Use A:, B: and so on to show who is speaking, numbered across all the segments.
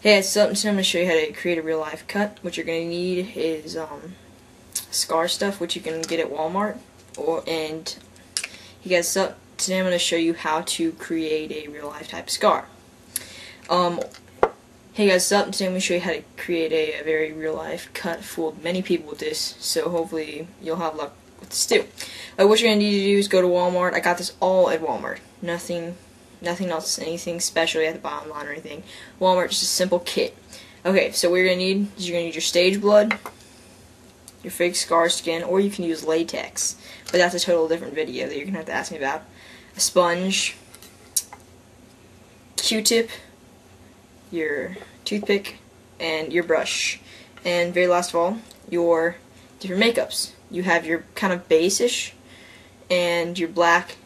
A: Hey, it's up, so I'm going to show you how to create a real life cut. What you're going to need is scar stuff, which you can get at Walmart. And you guys, up today I'm going to show you how to create a real life type scar. Hey guys, up today I'm going to show you how to create a very real life cut. Fooled many people with this, so hopefully you'll have luck with this too. What you're going to need to do is go to Walmart. I got this all at Walmart. Nothing else, anything special you have to buy online or anything. Walmart, just a simple kit. Okay, so what you're going to need is you're going to need your stage blood, your fake scar skin, or you can use latex, but that's a total different video that you're going to have to ask me about. A sponge, Q-tip, your toothpick, and your brush. And very last of all, your different makeups. You have your kind of beige-ish, and your black,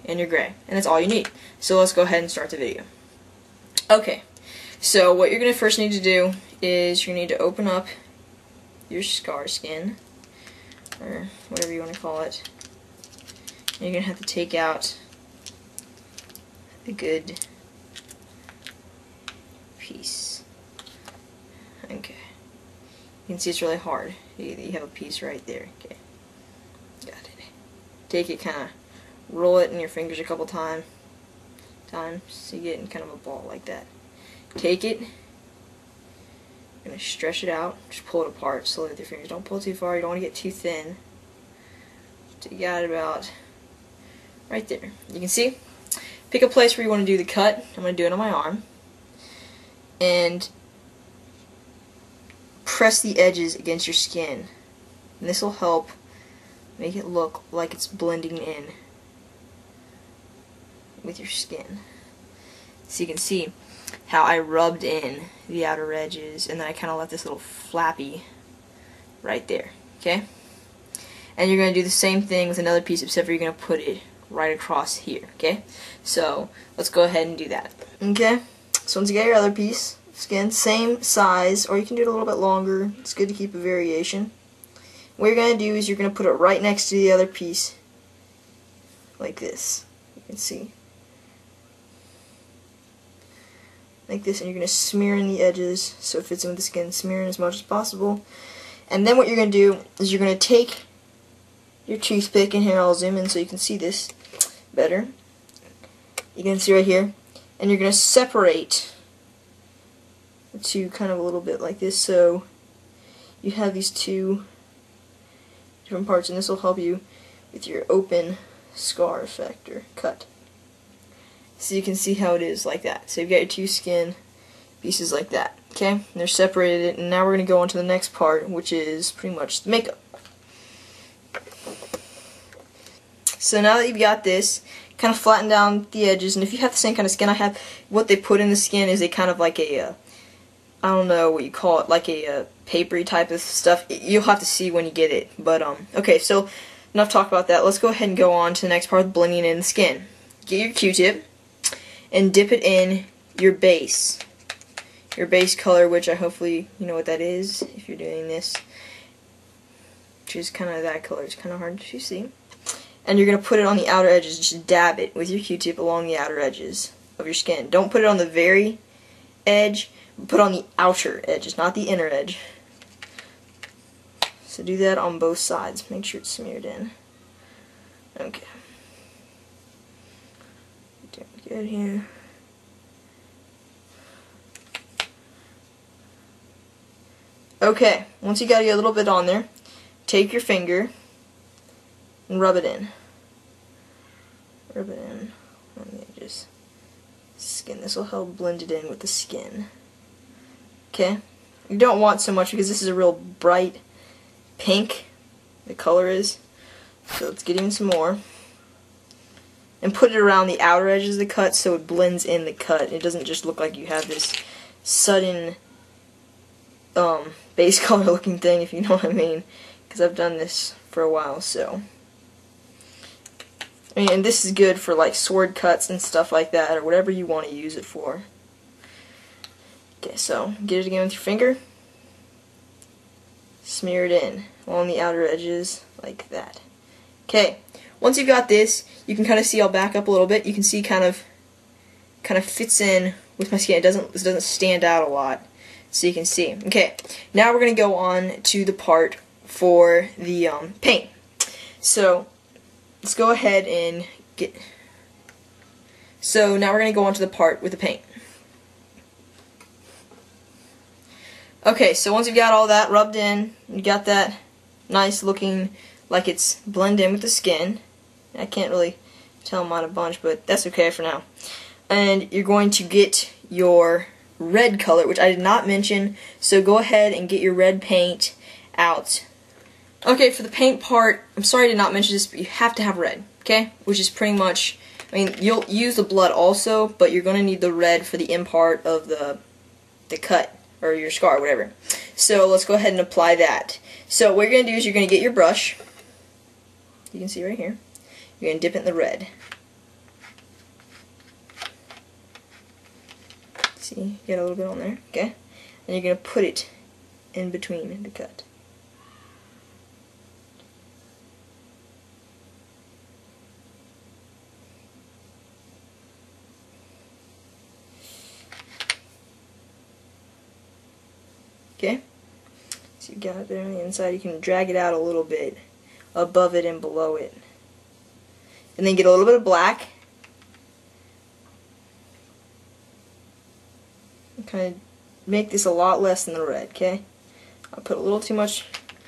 A: and your gray, and that's all you need. So let's go ahead and start the video. Okay, so what you're going to first need to do is you need to open up your scar skin, or whatever you want to call it. And you're going to have to take out a good piece. Okay, you can see it's really hard. You have a piece right there. Okay, got it. Take it, kind of roll it in your fingers a couple times so you get in kind of a ball like that. Take it, you're going to stretch it out, just pull it apart slowly with your fingers. Don't pull too far, you don't want to get too thin. So you got it about right there. You can see, pick a place where you want to do the cut. I'm going to do it on my arm. And press the edges against your skin. And this will help make it look like it's blending in with your skin. So you can see how I rubbed in the outer edges, and then I kind of left this little flappy right there. Okay? And you're going to do the same thing with another piece, except for you're going to put it right across here. Okay? So let's go ahead and do that. Okay? So once you get your other piece, skin, same size, or you can do it a little bit longer. It's good to keep a variation. What you're going to do is you're going to put it right next to the other piece, like this. You can see. Like this, and you're going to smear in the edges so it fits in with the skin. Smear in as much as possible. And then what you're going to do is you're going to take your toothpick, and here I'll zoom in so you can see this better. You can see right here. And you're going to separate the two kind of a little bit like this, so you have these two different parts, and this will help you with your open scar effect or cut. So you can see how it is like that. So you've got your two skin pieces like that. Okay? And they're separated, and now we're going to go on to the next part, which is pretty much the makeup. So now that you've got this, kind of flatten down the edges, and if you have the same kind of skin I have, what they put in the skin is a kind of like a, I don't know what you call it, like a papery type of stuff. You'll have to see when you get it. But, okay, so enough talk about that. Let's go ahead and go on to the next part, blending in the skin. Get your Q-tip and dip it in your base color, which I hopefully you know what that is if you're doing this, which is kind of that color. It's kind of hard to see. And you're going to put it on the outer edges. Just dab it with your Q-tip along the outer edges of your skin. Don't put it on the very edge, but put it on the outer edges, not the inner edge. So do that on both sides. Make sure it's smeared in. Okay. Doing good here. Okay, once you got a little bit on there, take your finger and rub it in. Rub it in on the edges. Skin. This will help blend it in with the skin. Okay? You don't want so much because this is a real bright pink, the color is. So let's get even some more. And put it around the outer edges of the cut so it blends in the cut. It doesn't just look like you have this sudden base color looking thing, if you know what I mean. Because I've done this for a while, so. I mean, and this is good for like sword cuts and stuff like that, or whatever you want to use it for. Okay, so get it again with your finger. Smear it in along the outer edges like that. Okay, once you've got this, you can kind of see, I'll back up a little bit, you can see kind of fits in with my skin. It doesn't stand out a lot. so you can see. Okay, now we're going to go on to the part for the paint. So let's go ahead and get... So now we're going to go on to the part with the paint. Okay, so once you've got all that rubbed in, you got that nice looking, like it's blended in with the skin. I can't really tell them on a bunch, but that's okay for now. And you're going to get your red color, which I did not mention, so go ahead and get your red paint out. Okay, for the paint part, I'm sorry I did not mention this, but you have to have red, okay? Which is pretty much, I mean, you'll use the blood also, but you're going to need the red for the in part of the cut, or your scar, whatever. So let's go ahead and apply that. So what you're going to do is you're going to get your brush, you can see right here, you're going to dip it in the red. See, get a little bit on there, okay? And you're going to put it in between the cut. Okay? So you got it there on the inside. You can drag it out a little bit above it and below it. And then get a little bit of black. Kind of make this a lot less than the red, okay? I'll put a little too much,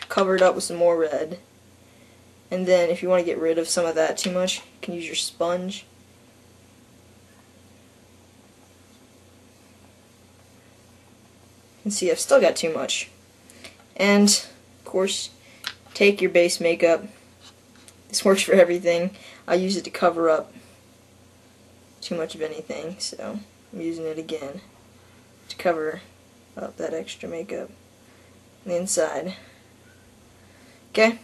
A: cover it up with some more red. And then if you want to get rid of some of that too much, you can use your sponge. You can see I've still got too much. And, of course, take your base makeup. This works for everything. I use it to cover up too much of anything, so I'm using it again to cover up that extra makeup on the inside. Okay,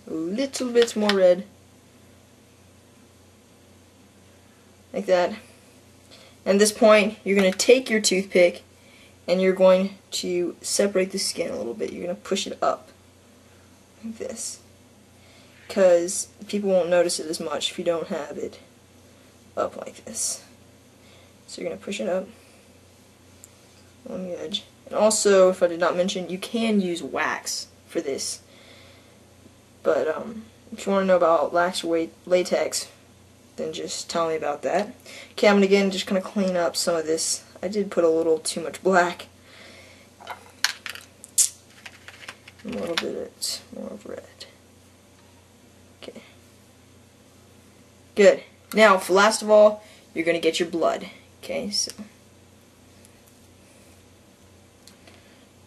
A: a little bit more red, like that. And at this point, you're going to take your toothpick and you're going to separate the skin a little bit. You're going to push it up like this, because people won't notice it as much if you don't have it up like this. So you're going to push it up on the edge. And also, if I did not mention, you can use wax for this. But if you want to know about latex, then just tell me about that. Okay, I'm again just going to clean up some of this. I did put a little too much black. A little bit more of red. Okay. Good. Now, for last of all, you're going to get your blood. Okay, so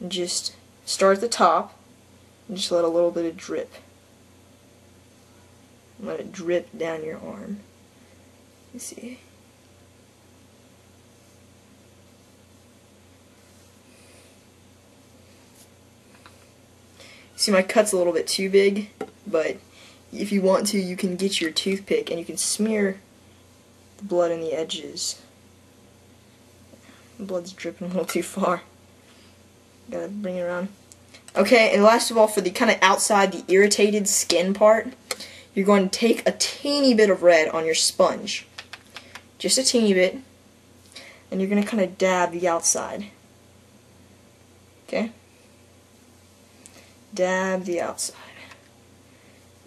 A: just start at the top and just let a little bit of drip. Let it drip down your arm. You see. See, my cut's a little bit too big, but if you want to, you can get your toothpick and you can smear the blood in the edges. The blood's dripping a little too far. Gotta bring it around. Okay, and last of all, for the kind of outside, the irritated skin part, you're going to take a teeny bit of red on your sponge. Just a teeny bit. And you're going to kind of dab the outside. Okay? Dab the outside.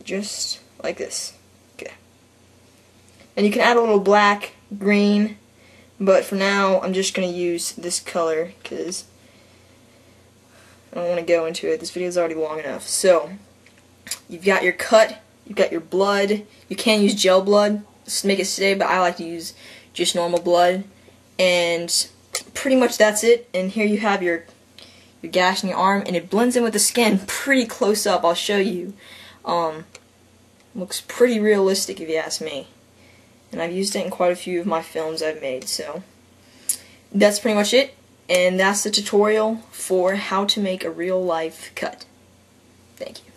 A: Just like this. Okay. And you can add a little black, green, but for now I'm just going to use this color because I don't want to go into it. This video is already long enough. So, you've got your cut, you've got your blood. You can use gel blood to make it stay, but I like to use just normal blood. And pretty much that's it. And here you have your gash in your arm, and it blends in with the skin pretty close up. I'll show you. Looks pretty realistic if you ask me. And I've used it in quite a few of my films I've made. So that's pretty much it. And that's the tutorial for how to make a real life cut. Thank you.